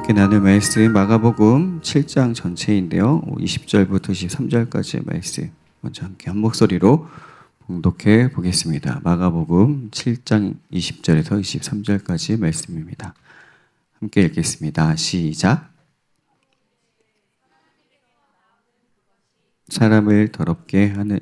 함께 나눌 말씀 마가복음 7장 전체인데요. 20절부터 23절까지의 말씀 먼저 함께 한 목소리로 봉독해 보겠습니다. 마가복음 7장 20절에서 23절까지의 말씀입니다. 함께 읽겠습니다. 시작. 사람을 더럽게 하는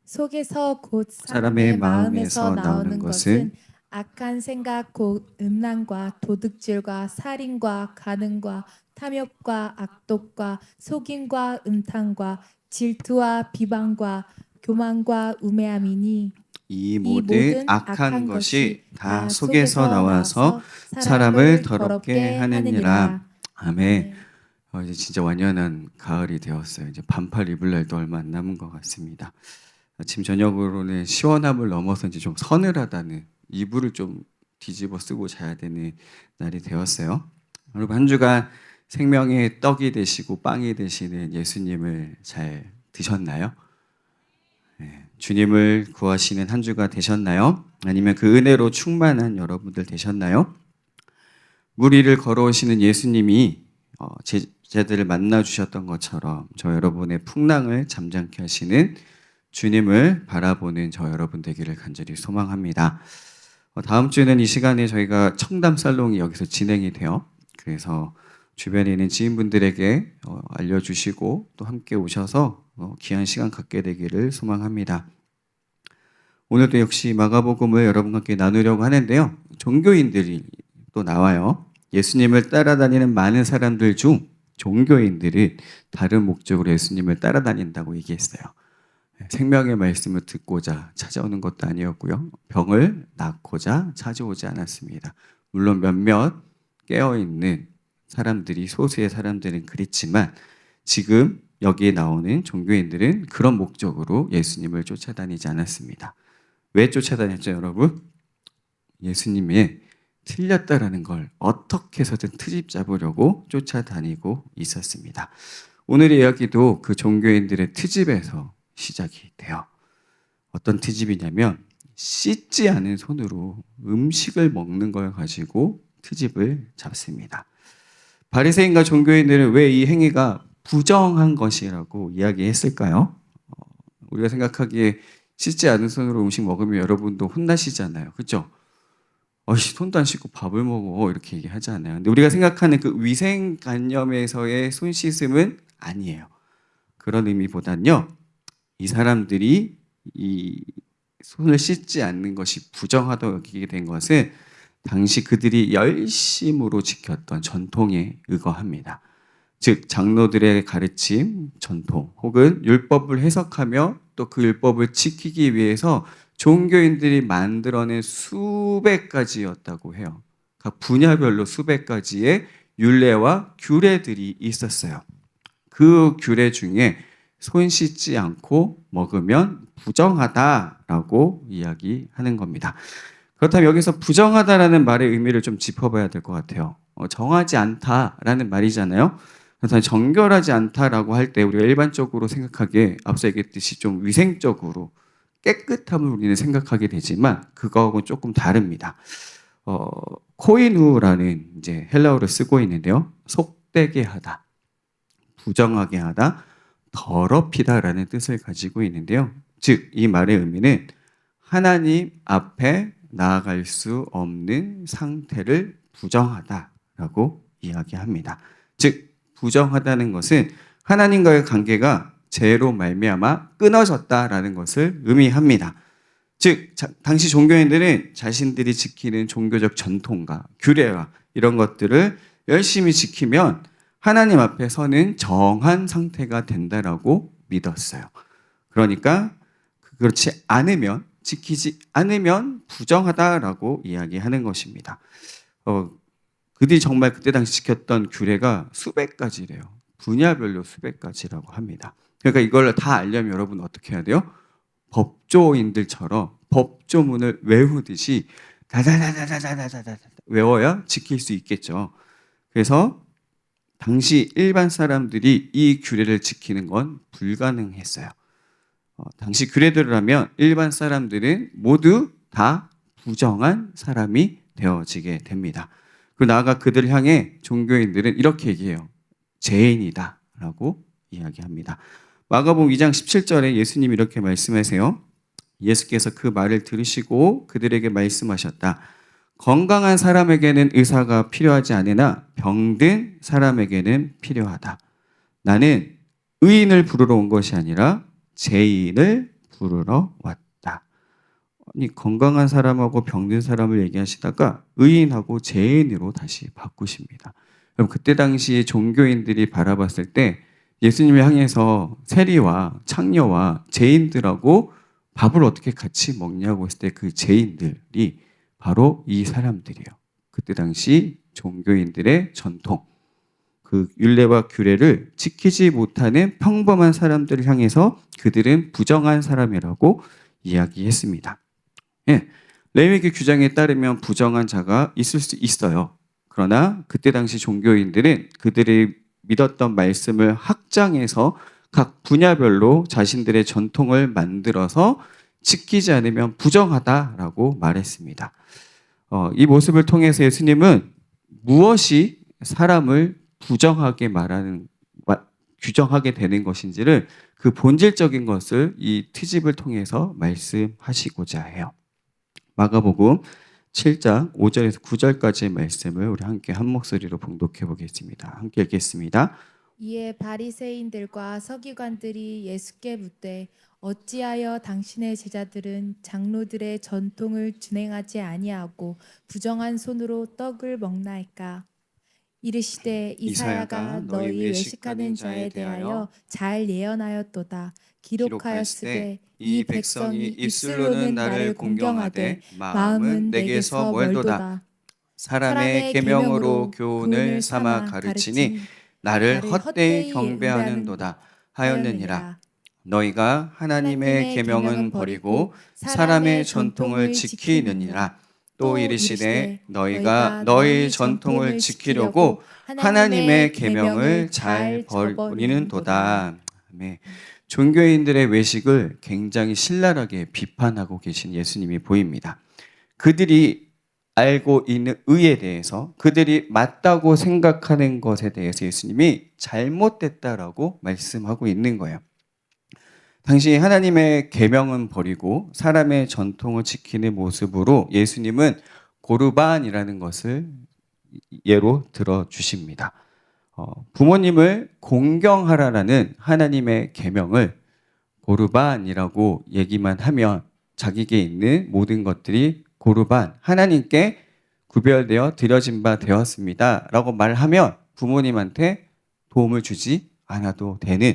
속에서 곧 사람의 마음에서 나오는 것은 악한 생각 곧 음란과 도둑질과 살인과 간음과 탐욕과 악독과 속임과 음탕과 질투와 비방과 교만과 우매함이니 이 모든 악한 것이 다 속에서 나와서 사람을 더럽게 하느니라. 아멘. 이제 진짜 완연한 가을이 되었어요. 이제 반팔 입을 날도 얼마 안 남은 것 같습니다. 아침 저녁으로는 시원함을 넘어서 이제 좀 서늘하다는, 이불을 좀 뒤집어 쓰고 자야 되는 날이 되었어요. 여러분, 한 주간 생명의 떡이 되시고 빵이 되시는 예수님을 잘 드셨나요? 네, 주님을 구하시는 한 주가 되셨나요? 아니면 그 은혜로 충만한 여러분들 되셨나요? 물 위를 걸어오시는 예수님이 제자들을 만나주셨던 것처럼 저 여러분의 풍랑을 잠잠케 하시는 주님을 바라보는 저 여러분 되기를 간절히 소망합니다. 다음 주에는 이 시간에 저희가 청담 살롱이 여기서 진행이 돼요. 그래서 주변에 있는 지인분들에게 알려주시고 또 함께 오셔서 귀한 시간 갖게 되기를 소망합니다. 오늘도 역시 마가복음을 여러분과 함께 나누려고 하는데요. 종교인들이 또 나와요. 예수님을 따라다니는 많은 사람들 중 종교인들은 다른 목적으로 예수님을 따라다닌다고 얘기했어요. 생명의 말씀을 듣고자 찾아오는 것도 아니었고요. 병을 낫고자 찾아오지 않았습니다. 물론 몇몇 깨어있는 사람들이, 소수의 사람들은 그랬지만 지금 여기에 나오는 종교인들은 그런 목적으로 예수님을 쫓아다니지 않았습니다. 왜 쫓아다녔죠, 여러분? 예수님이 틀렸다라는 걸 어떻게 해서든 트집 잡으려고 쫓아다니고 있었습니다. 오늘의 이야기도 그 종교인들의 트집에서 시작이 돼요. 어떤 트집이냐면 씻지 않은 손으로 음식을 먹는 걸 가지고 트집을 잡습니다. 바리새인과 종교인들은 왜 이 행위가 부정한 것이라고 이야기했을까요? 우리가 생각하기에 씻지 않은 손으로 음식 먹으면 여러분도 혼나시잖아요. 그렇죠? 손도 안 씻고 밥을 먹어 이렇게 얘기하잖아요. 근데 우리가 생각하는 그 위생관념에서의 손 씻음은 아니에요. 그런 의미보단요, 이 사람들이 이 손을 씻지 않는 것이 부정하다고 여기게 된 것은 당시 그들이 열심으로 지켰던 전통에 의거합니다. 즉 장로들의 가르침, 전통 혹은 율법을 해석하며 또 그 율법을 지키기 위해서 종교인들이 만들어낸 수백 가지였다고 해요. 각 분야별로 수백 가지의 율례와 규례들이 있었어요. 그 규례 중에 손 씻지 않고 먹으면 부정하다라고 이야기하는 겁니다. 그렇다면 여기서 부정하다라는 말의 의미를 좀 짚어봐야 될 것 같아요. 정하지 않다라는 말이잖아요. 그래서 정결하지 않다라고 할 때 우리가 일반적으로 생각하기에 앞서 얘기했듯이 좀 위생적으로 깨끗함을 우리는 생각하게 되지만 그거하고는 조금 다릅니다. 코이누라는 이제 헬라어를 쓰고 있는데요. 속되게 하다, 부정하게 하다, 더럽히다라는 뜻을 가지고 있는데요. 즉, 이 말의 의미는 하나님 앞에 나아갈 수 없는 상태를 부정하다라고 이야기합니다. 즉, 부정하다는 것은 하나님과의 관계가 죄로 말미암아 끊어졌다라는 것을 의미합니다. 즉, 당시 종교인들은 자신들이 지키는 종교적 전통과 규례와 이런 것들을 열심히 지키면 하나님 앞에서는 정한 상태가 된다라고 믿었어요. 그러니까 그렇지 않으면, 지키지 않으면 부정하다라고 이야기하는 것입니다. 그들이 정말 그때 당시 지켰던 규례가 수백 가지래요. 분야별로 수백 가지라고 합니다. 그러니까 이걸 다 알려면 여러분 어떻게 해야 돼요? 법조인들처럼 법조문을 외우듯이 다다다다다다다다 외워야 지킬 수 있겠죠. 그래서 당시 일반 사람들이 이 규례를 지키는 건 불가능했어요. 당시 규례대로 하면 일반 사람들은 모두 다 부정한 사람이 되어지게 됩니다. 그 나아가 그들을 향해 종교인들은 이렇게 얘기해요. 죄인이다 라고 이야기합니다. 마가복음 2장 17절에 예수님이 이렇게 말씀하세요. 예수께서 그 말을 들으시고 그들에게 말씀하셨다. 건강한 사람에게는 의사가 필요하지 않으나 병든 사람에게는 필요하다. 나는 의인을 부르러 온 것이 아니라 죄인을 부르러 왔다. 아니, 건강한 사람하고 병든 사람을 얘기하시다가 의인하고 죄인으로 다시 바꾸십니다. 그럼 그때 당시 종교인들이 바라봤을 때 예수님을 향해서 세리와 창녀와 죄인들하고 밥을 어떻게 같이 먹냐고 했을 때 그 죄인들이 바로 이 사람들이에요. 그때 당시 종교인들의 전통, 그 율례와 규례를 지키지 못하는 평범한 사람들을 향해서 그들은 부정한 사람이라고 이야기했습니다. 예, 레위기 규정에 따르면 부정한 자가 있을 수 있어요. 그러나 그때 당시 종교인들은 그들이 믿었던 말씀을 확장해서 각 분야별로 자신들의 전통을 만들어서 지키지 않으면 부정하다라고 말했습니다. 이 모습을 통해서 예수님은 무엇이 사람을 부정하게 규정하게 되는 것인지를 그 본질적인 것을 이 트집을 통해서 말씀하시고자 해요. 마가복음 7장 5절에서 9절까지의 말씀을 우리 함께 한 목소리로 봉독해 보겠습니다. 함께 읽겠습니다. 이에 바리새인들과 서기관들이 예수께 묻되 어찌하여 당신의 제자들은 장로들의 전통을 준행하지 아니하고 부정한 손으로 떡을 먹나이까? 이르시되 이사야가 너희 외식하는 자에 대하여 잘 예언하였도다. 기록하였으되 이 백성이 입술로는 나를 공경하되 마음은 내게서 멀도다. 사람의 계명으로 교훈을 삼아 가르치니 나를 헛되이 경배하는도다 하였느니라. 너희가 하나님의 계명은 버리고 사람의 전통을 지키느니라. 또 이르시되 너희가 너희 전통을 지키려고 하나님의 계명을 잘 버리는도다. 아멘. 종교인들의 외식을 굉장히 신랄하게 비판하고 계신 예수님이 보입니다. 그들이 알고 있는 의에 대해서, 그들이 맞다고 생각하는 것에 대해서 예수님이 잘못됐다라고 말씀하고 있는 거예요. 당시 하나님의 계명은 버리고 사람의 전통을 지키는 모습으로 예수님은 고르반이라는 것을 예로 들어주십니다. 부모님을 공경하라라는 하나님의 계명을 고르반이라고 얘기만 하면 자기에게 있는 모든 것들이 고르반, 하나님께 구별되어 드려진 바 되었습니다 라고 말하면 부모님한테 도움을 주지 않아도 되는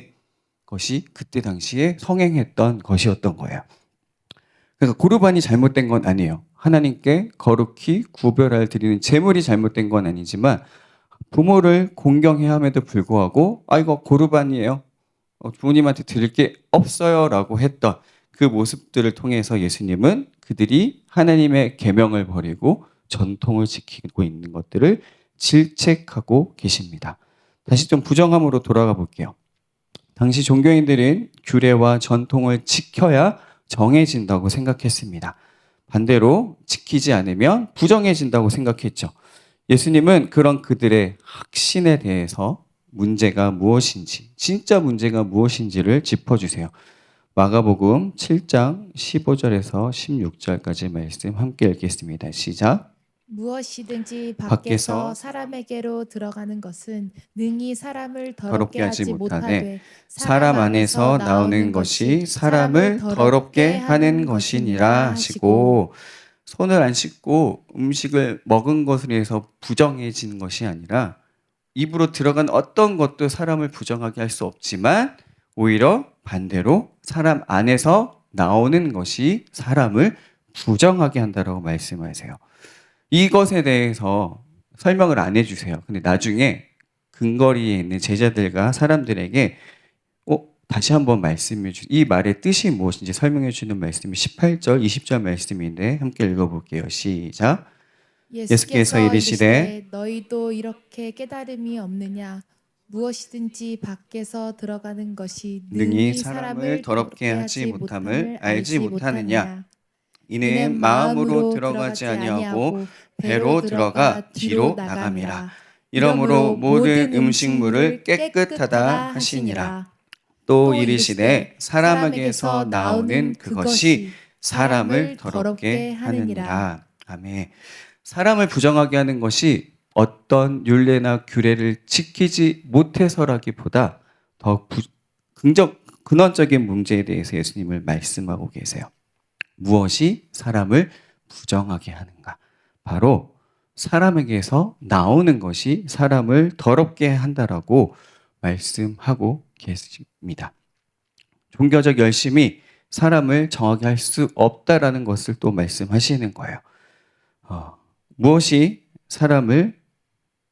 것이 그때 당시에 성행했던 것이었던 거예요. 그러니까 고르반이 잘못된 건 아니에요. 하나님께 거룩히 구별할 드리는 제물이 잘못된 건 아니지만 부모를 공경해야 함에도 불구하고 이거 고르반이에요. 부모님한테 드릴 게 없어요 라고 했던 그 모습들을 통해서 예수님은 그들이 하나님의 계명을 버리고 전통을 지키고 있는 것들을 질책하고 계십니다. 다시 좀 부정함으로 돌아가 볼게요. 당시 종교인들은 규례와 전통을 지켜야 정해진다고 생각했습니다. 반대로 지키지 않으면 부정해진다고 생각했죠. 예수님은 그런 그들의 확신에 대해서 문제가 무엇인지, 진짜 문제가 무엇인지를 짚어주세요. 마가복음 7장 15절에서 16절까지 말씀 함께 읽겠습니다. 시작. 무엇이든지 밖에서 사람에게로 들어가는 것은 능히 사람을 더럽게 하지 못하되 사람 안에서 나오는 것이 사람을 더럽게 하는 것이니라 하시고, 손을 안 씻고 음식을 먹은 것으로 해서 부정해지는 것이 아니라 입으로 들어간 어떤 것도 사람을 부정하게 할 수 없지만 오히려 반대로 사람 안에서 나오는 것이 사람을 부정하게 한다라고 말씀하세요. 이것에 대해서 설명을 안 해주세요. 근데 나중에 근거리에 있는 제자들과 사람들에게 다시 한번 말씀해 주세요. 이 말의 뜻이 무엇인지 설명해 주는 말씀이 18절, 20절 말씀인데 함께 읽어볼게요. 시작. 예수께서 이르시되 너희도 이렇게 깨달음이 없느냐? 무엇이든지 밖에서 들어가는 것이 능히 사람을 더럽게 하지 못함을 알지 못하느냐? 이는 마음으로 들어가지 아니하고 배로 들어가 뒤로 나감이라. 이러므로 모든 음식물을 깨끗하다 하시니라. 또 이르시되 사람에게서 나오는 그것이 사람을 더럽게 하느니라. 아멘. 사람을 부정하게 하는 것이 어떤 율례나 규례를 지키지 못해서라기보다 더 근원적인 문제에 대해서 예수님을 말씀하고 계세요. 무엇이 사람을 부정하게 하는가? 바로 사람에게서 나오는 것이 사람을 더럽게 한다라고 말씀하고 계십니다. 종교적 열심이 사람을 정하게 할 수 없다라는 것을 또 말씀하시는 거예요. 무엇이 사람을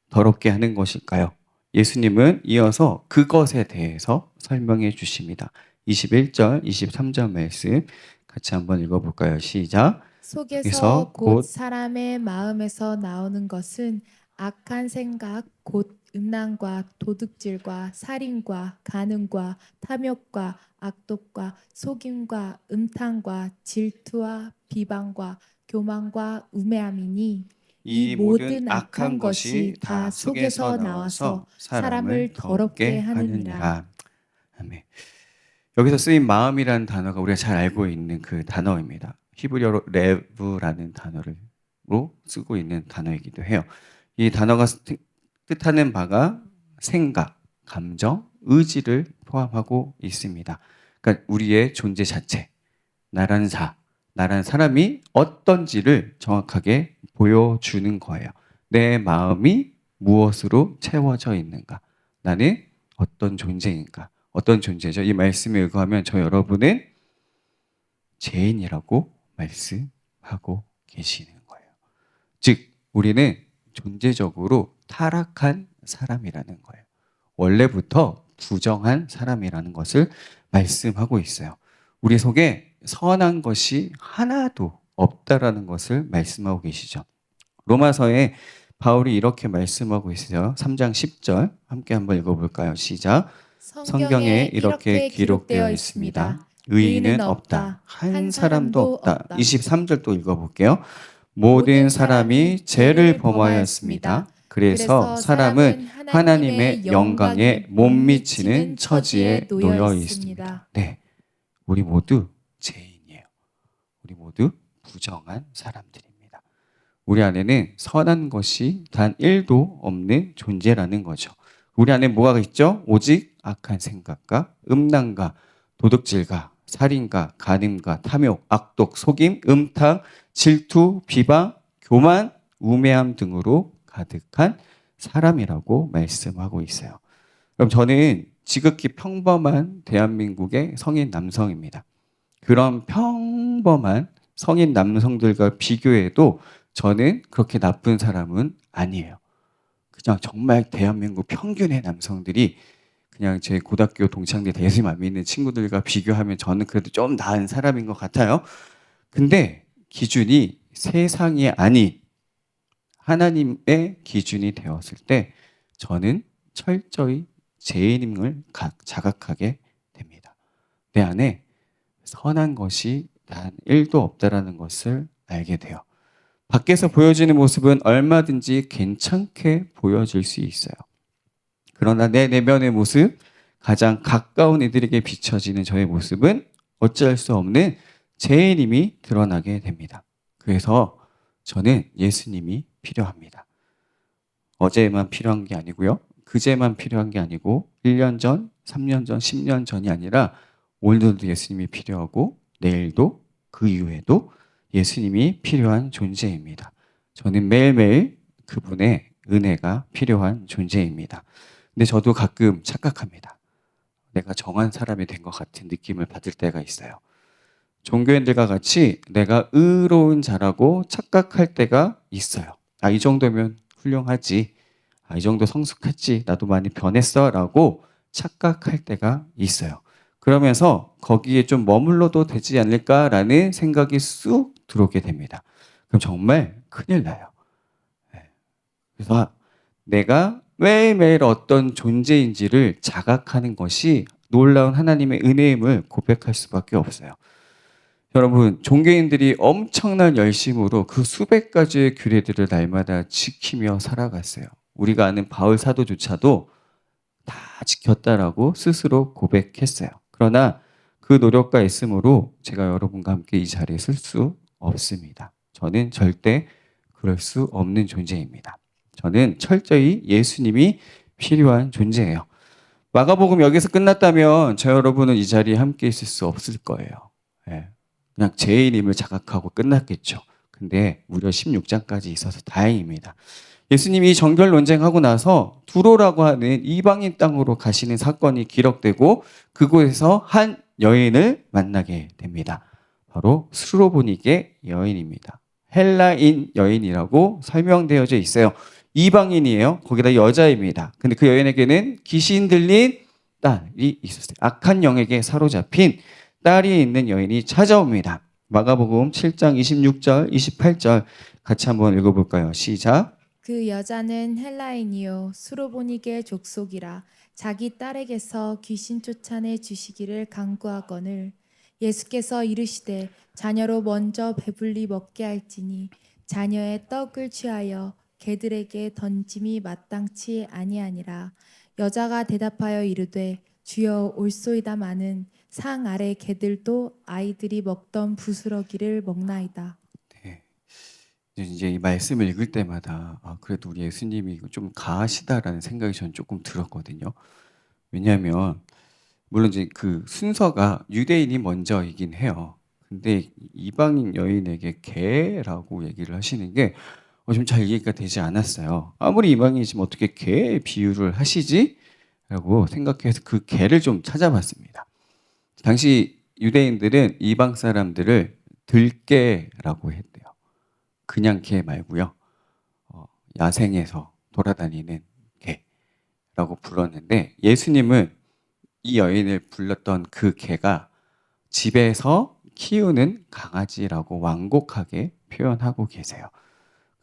더럽게 하는 것일까요? 예수님은 이어서 그것에 대해서 설명해 주십니다. 21절, 23절 말씀 같이 한번 읽어볼까요? 시작. 속에서 곧 사람의 마음에서 나오는 것은 악한 생각, 곧 음란과 도둑질과 살인과 간음과 탐욕과 악독과 속임과 음탕과 질투와 비방과 교만과 우매함이니 이 모든 악한 것이 다 속에서 나와서 사람을 더럽게 하느니라. 아멘. 여기서 쓰인 마음이라는 단어가 우리가 잘 알고 있는 그 단어입니다. 히브리어로 레브라는 단어로 쓰고 있는 단어이기도 해요. 이 단어가 뜻하는 바가 생각, 감정, 의지를 포함하고 있습니다. 그러니까 우리의 존재 자체, 나라는 사람이 어떤지를 정확하게 보여주는 거예요. 내 마음이 무엇으로 채워져 있는가? 나는 어떤 존재인가? 어떤 존재죠? 이 말씀에 의거하면 저 여러분은 죄인이라고 말씀하고 계시는 거예요. 즉, 우리는 존재적으로 타락한 사람이라는 거예요. 원래부터 부정한 사람이라는 것을 말씀하고 있어요. 우리 속에 선한 것이 하나도 없다라는 것을 말씀하고 계시죠. 로마서에 바울이 이렇게 말씀하고 있어요. 3장 10절 함께 한번 읽어볼까요? 시작. 성경에 이렇게 기록되어 있습니다. 의인은 없다. 한 사람도 없다. 23절 또 읽어볼게요. 모든 사람이 죄를 범하였습니다. 그래서 사람은 하나님의 영광에 못 미치는 처지에 놓여 있습니다. 네, 우리 모두 죄인이에요. 우리 모두 부정한 사람들입니다. 우리 안에는 선한 것이 단 1도 없는 존재라는 거죠. 우리 안에 뭐가 있죠? 오직 악한 생각과 음란과 도둑질과 살인과 간음과 탐욕, 악독, 속임, 음탕, 질투, 비방, 교만, 우매함 등으로 가득한 사람이라고 말씀하고 있어요. 그럼 저는 지극히 평범한 대한민국의 성인 남성입니다. 그런 평범한 성인 남성들과 비교해도 저는 그렇게 나쁜 사람은 아니에요. 그냥 정말 대한민국 평균의 남성들이 그냥 제 고등학교 동창들 예수님 안 믿는 친구들과 비교하면 저는 그래도 좀 나은 사람인 것 같아요. 근데 기준이 세상이 아닌 하나님의 기준이 되었을 때 저는 철저히 죄인임을 자각하게 됩니다. 내 안에 선한 것이 단 1도 없다라는 것을 알게 돼요. 밖에서 보여지는 모습은 얼마든지 괜찮게 보여질 수 있어요. 그러나 내 내면의 모습, 가장 가까운 이들에게 비춰지는 저의 모습은 어찌할 수 없는 죄인임이 드러나게 됩니다. 그래서 저는 예수님이 필요합니다. 어제만 필요한 게 아니고요. 그제만 필요한 게 아니고 1년 전, 3년 전, 10년 전이 아니라 오늘도 예수님이 필요하고 내일도 그 이후에도 예수님이 필요한 존재입니다. 저는 매일매일 그분의 은혜가 필요한 존재입니다. 근데 저도 가끔 착각합니다. 내가 정한 사람이 된 것 같은 느낌을 받을 때가 있어요. 종교인들과 같이 내가 의로운 자라고 착각할 때가 있어요. 아, 이 정도면 훌륭하지. 아, 이 정도 성숙했지. 나도 많이 변했어. 라고 착각할 때가 있어요. 그러면서 거기에 좀 머물러도 되지 않을까라는 생각이 쑥 들어오게 됩니다. 그럼 정말 큰일 나요. 그래서 내가 매일매일 어떤 존재인지를 자각하는 것이 놀라운 하나님의 은혜임을 고백할 수밖에 없어요. 여러분, 종교인들이 엄청난 열심으로 그 수백 가지의 규례들을 날마다 지키며 살아갔어요. 우리가 아는 바울 사도조차도 다 지켰다라고 스스로 고백했어요. 그러나 그 노력과 애씀으로 제가 여러분과 함께 이 자리에 설 수 없습니다. 저는 절대 그럴 수 없는 존재입니다. 저는 철저히 예수님이 필요한 존재예요. 마가복음 여기서 끝났다면 저 여러분은 이 자리에 함께 있을 수 없을 거예요. 예. 그냥 죄인임을 자각하고 끝났겠죠. 근데 무려 16장까지 있어서 다행입니다. 예수님이 정결 논쟁하고 나서 두로라고 하는 이방인 땅으로 가시는 사건이 기록되고 그곳에서 한 여인을 만나게 됩니다. 바로 스로보니게 여인입니다. 헬라인 여인이라고 설명되어져 있어요. 이방인이에요. 거기다 여자입니다. 근데 그 여인에게는 귀신 들린 딸이 있었어요. 악한 영에게 사로잡힌 딸이 있는 여인이 찾아옵니다. 마가복음 7장 26절, 28절 같이 한번 읽어볼까요? 시작. 그 여자는 헬라인이요 수로보니게 족속이라 자기 딸에게서 귀신 쫓아내 주시기를 간구하거늘 예수께서 이르시되 자녀로 먼저 배불리 먹게 할지니 자녀의 떡을 취하여 개들에게 던짐이 마땅치 아니하니라. 여자가 대답하여 이르되 주여 올소이다마는 상 아래 개들도 아이들이 먹던 부스러기를 먹나이다. 네. 이제 이 말씀을 읽을 때마다 그래도 우리 예수님이 좀 가하시다라는 생각이 저는 조금 들었거든요. 왜냐하면 물론 이제 그 순서가 유대인이 먼저이긴 해요. 근데 이방인 여인에게 개라고 얘기를 하시는 게 좀 잘 이해가 되지 않았어요. 아무리 이방인이지만 어떻게 개 비유를 하시지? 라고 생각해서 그 개를 좀 찾아봤습니다. 당시 유대인들은 이방 사람들을 들개라고 했대요. 그냥 개 말고요. 야생에서 돌아다니는 개라고 불렀는데 예수님은 이 여인을 불렀던 그 개가 집에서 키우는 강아지라고 완곡하게 표현하고 계세요.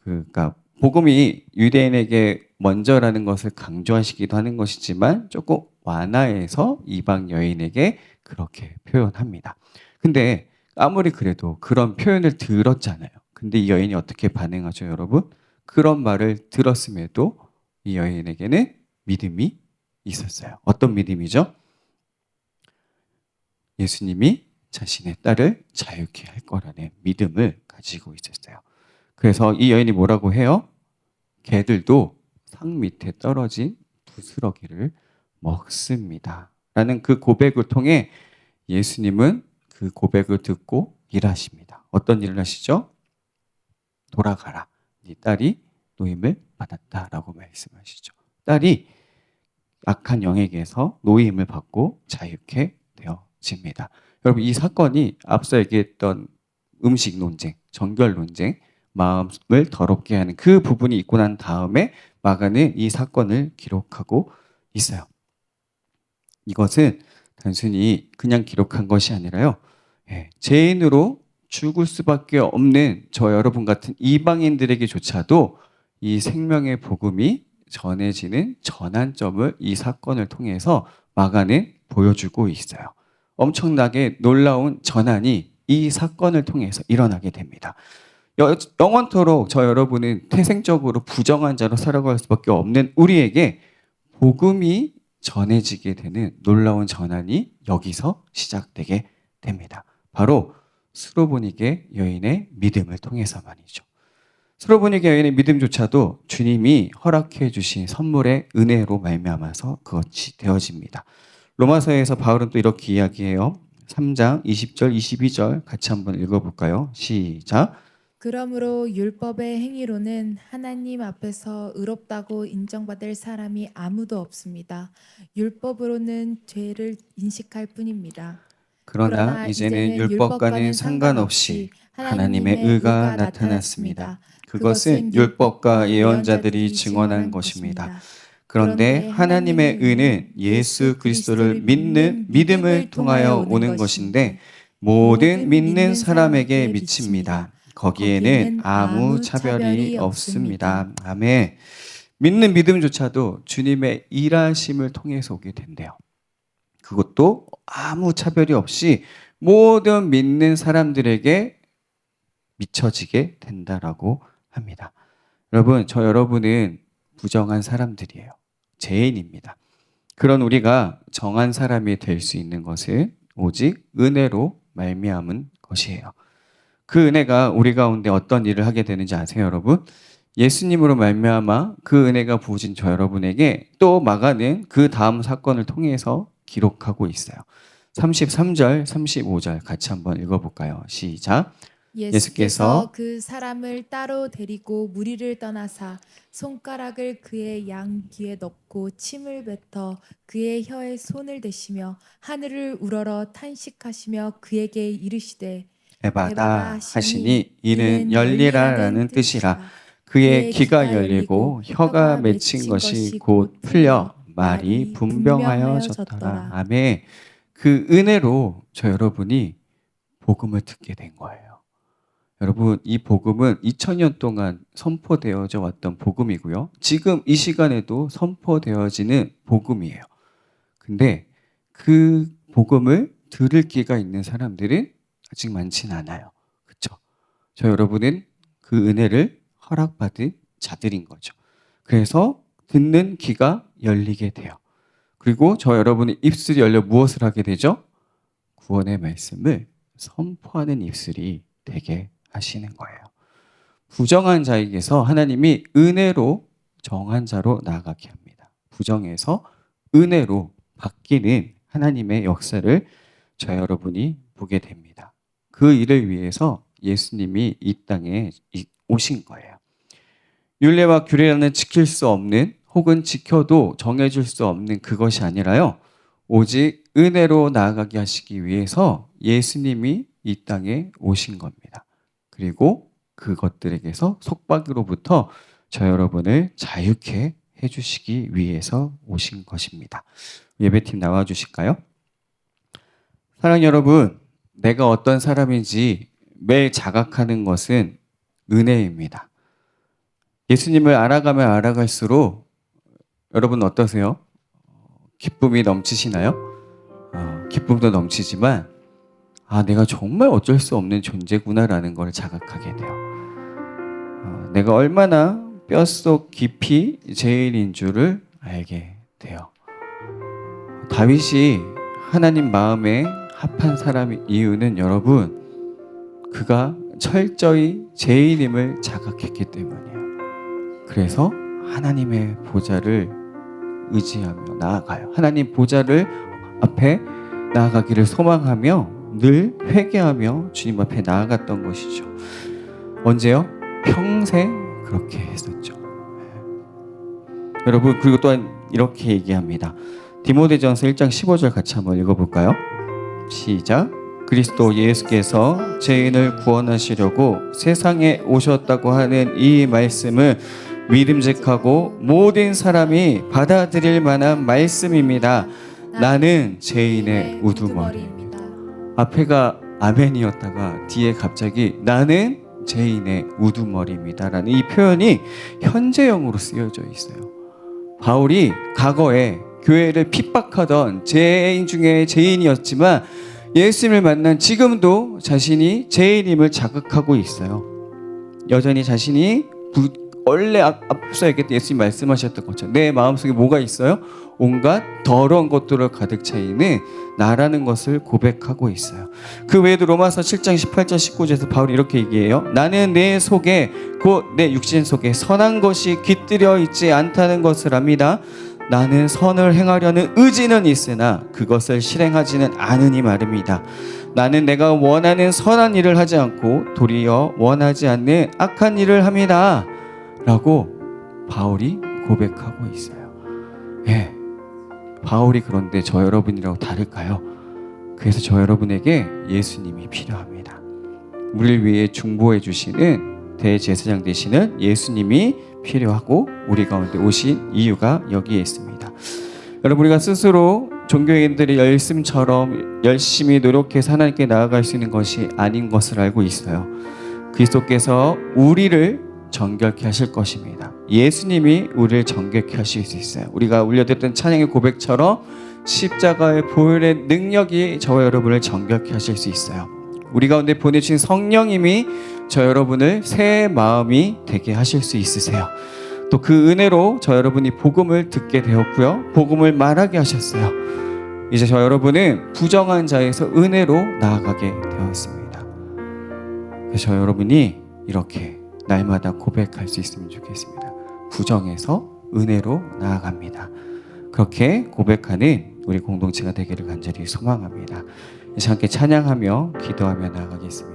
그러니까 복음이 유대인에게 먼저라는 것을 강조하시기도 하는 것이지만 조금 완화해서 이방 여인에게 그렇게 표현합니다. 근데 아무리 그래도 그런 표현을 들었잖아요. 근데 이 여인이 어떻게 반응하죠, 여러분? 그런 말을 들었음에도 이 여인에게는 믿음이 있었어요. 어떤 믿음이죠? 예수님이 자신의 딸을 자유케 할 거라는 믿음을 가지고 있었어요. 그래서 이 여인이 뭐라고 해요? 개들도 상 밑에 떨어진 부스러기를 먹습니다. 라는 그 고백을 통해 예수님은 그 고백을 듣고 일하십니다. 어떤 일을 하시죠? 돌아가라. 네 딸이 노임을 받았다라고 말씀하시죠. 딸이 악한 영에게서 노임을 받고 자유케 되어집니다. 여러분 이 사건이 앞서 얘기했던 음식 논쟁, 정결 논쟁, 마음을 더럽게 하는 그 부분이 있고 난 다음에 마가는 이 사건을 기록하고 있어요. 이것은 단순히 그냥 기록한 것이 아니라요. 죄인으로 죽을 수밖에 없는 저 여러분 같은 이방인들에게조차도 이 생명의 복음이 전해지는 전환점을 이 사건을 통해서 마가는 보여주고 있어요. 엄청나게 놀라운 전환이 이 사건을 통해서 일어나게 됩니다. 영원토록 저 여러분은 태생적으로 부정한 자로 살아갈 수밖에 없는 우리에게 복음이 전해지게 되는 놀라운 전환이 여기서 시작되게 됩니다. 바로 스로보니게 여인의 믿음을 통해서만이죠. 스로보니게 여인의 믿음조차도 주님이 허락해 주신 선물의 은혜로 말미암아서 그것이 되어집니다. 로마서에서 바울은 또 이렇게 이야기해요. 3장 20절 22절 같이 한번 읽어볼까요? 시작. 그러므로 율법의 행위로는 하나님 앞에서 의롭다고 인정받을 사람이 아무도 없습니다. 율법으로는 죄를 인식할 뿐입니다. 그러나 이제는 율법과는 상관없이 하나님의 의가 나타났습니다. 그것은 율법과 예언자들이 증언한 것입니다. 그런데 하나님의 의는 예수 그리스도를 믿는 믿음을 통하여 오는 것인데 모든 믿는 사람에게 미칩니다. 거기에는 아무 차별이 없습니다. 아멘. 믿는 믿음조차도 주님의 일하심을 통해서 오게 된대요. 그것도 아무 차별이 없이 모든 믿는 사람들에게 미쳐지게 된다라고 합니다. 여러분, 저 여러분은 부정한 사람들이에요. 죄인입니다. 그런 우리가 정한 사람이 될 수 있는 것은 오직 은혜로 말미암은 것이에요. 그 은혜가 우리 가운데 어떤 일을 하게 되는지 아세요, 여러분? 예수님으로 말미암아 그 은혜가 부어진 저 여러분에게 또 마가는 그 다음 사건을 통해서 기록하고 있어요. 33절, 35절 같이 한번 읽어볼까요? 시작. 예수께서 그 사람을 따로 데리고 무리를 떠나사 손가락을 그의 양 귀에 넣고 침을 뱉어 그의 혀에 손을 대시며 하늘을 우러러 탄식하시며 그에게 이르시되 에바다 하시니 이는 열리라라는 뜻이라. 그의 귀가 열리고 혀가 맺힌 것이 곧 풀려 말이 분명하여졌더라. 아멘. 그 은혜로 저 여러분이 복음을 듣게 된 거예요. 여러분, 이 복음은 2000년 동안 선포되어져 왔던 복음이고요. 지금 이 시간에도 선포되어지는 복음이에요. 근데 그 복음을 들을 기회가 있는 사람들은 아직 많지는 않아요. 그렇죠? 저 여러분은 그 은혜를 허락받은 자들인 거죠. 그래서 듣는 귀가 열리게 돼요. 그리고 저 여러분의 입술이 열려 무엇을 하게 되죠? 구원의 말씀을 선포하는 입술이 되게 하시는 거예요. 부정한 자에게서 하나님이 은혜로 정한 자로 나아가게 합니다. 부정에서 은혜로 바뀌는 하나님의 역사를 저 여러분이 보게 됩니다. 그 일을 위해서 예수님이 이 땅에 오신 거예요. 율례와 규례라는 지킬 수 없는 혹은 지켜도 정해줄 수 없는 그것이 아니라요. 오직 은혜로 나아가게 하시기 위해서 예수님이 이 땅에 오신 겁니다. 그리고 그것들에게서 속박으로부터 저 여러분을 자유케 해주시기 위해서 오신 것입니다. 예배팀 나와주실까요? 사랑하는 여러분, 내가 어떤 사람인지 매일 자각하는 것은 은혜입니다. 예수님을 알아가면 알아갈수록 여러분 어떠세요? 기쁨이 넘치시나요? 기쁨도 넘치지만 내가 정말 어쩔 수 없는 존재구나라는 걸 자각하게 돼요. 내가 얼마나 뼛속 깊이 죄인인 줄을 알게 돼요. 다윗이 하나님 마음에 합한 사람의 이유는 여러분, 그가 철저히 죄인임을 자각했기 때문이에요. 그래서 하나님의 보좌를 의지하며 나아가요. 하나님 보좌를 앞에 나아가기를 소망하며 늘 회개하며 주님 앞에 나아갔던 것이죠. 언제요? 평생 그렇게 했었죠. 여러분, 그리고 또한 이렇게 얘기합니다. 디모데전서 1장 15절 같이 한번 읽어볼까요? 시작. 그리스도 예수께서 죄인을 구원하시려고 세상에 오셨다고 하는 이 말씀은 믿음직하고 모든 사람이 받아들일 만한 말씀입니다. 나는 죄인의 우두머리입니다. 앞에가 아멘이었다가 뒤에 갑자기 나는 죄인의 우두머리입니다 라는 이 표현이 현재형으로 쓰여져 있어요. 바울이 과거에 교회를 핍박하던 죄인 중에 죄인이었지만 예수님을 만난 지금도 자신이 죄인임을 자각하고 있어요. 여전히 자신이 원래 앞서 얘기했던 예수님 말씀하셨던 것처럼 내 마음속에 뭐가 있어요? 온갖 더러운 것들로 가득 차 있는 나라는 것을 고백하고 있어요. 그 외에도 로마서 7장 18절 19절에서 바울이 이렇게 얘기해요. 나는 내 속에 곧 내 육신 속에 선한 것이 깃들여 있지 않다는 것을 압니다. 나는 선을 행하려는 의지는 있으나 그것을 실행하지는 않으니 말입니다. 나는 내가 원하는 선한 일을 하지 않고 도리어 원하지 않는 악한 일을 합니다 라고 바울이 고백하고 있어요. 예, 바울이 그런데 저 여러분이라고 다를까요? 그래서 저 여러분에게 예수님이 필요합니다. 우리를 위해 중보해 주시는 대제사장 되시는 예수님이 필요하고 우리 가운데 오신 이유가 여기에 있습니다. 여러분, 우리가 스스로 종교인들의 열심처럼 열심히 노력해서 하나님께 나아갈 수 있는 것이 아닌 것을 알고 있어요. 그리스도께서 우리를 정결케 하실 것입니다. 예수님이 우리를 정결케 하실 수 있어요. 우리가 울려드렸던 찬양의 고백처럼 십자가의 보혈의 능력이 저와 여러분을 정결케 하실 수 있어요. 우리 가운데 보내주신 성령님이 저 여러분을 새 마음이 되게 하실 수 있으세요. 또 그 은혜로 저 여러분이 복음을 듣게 되었고요. 복음을 말하게 하셨어요. 이제 저 여러분은 부정한 자에서 은혜로 나아가게 되었습니다. 그래서 저 여러분이 이렇게 날마다 고백할 수 있으면 좋겠습니다. 부정에서 은혜로 나아갑니다. 그렇게 고백하는 우리 공동체가 되기를 간절히 소망합니다. 이제 함께 찬양하며 기도하며 나아가겠습니다.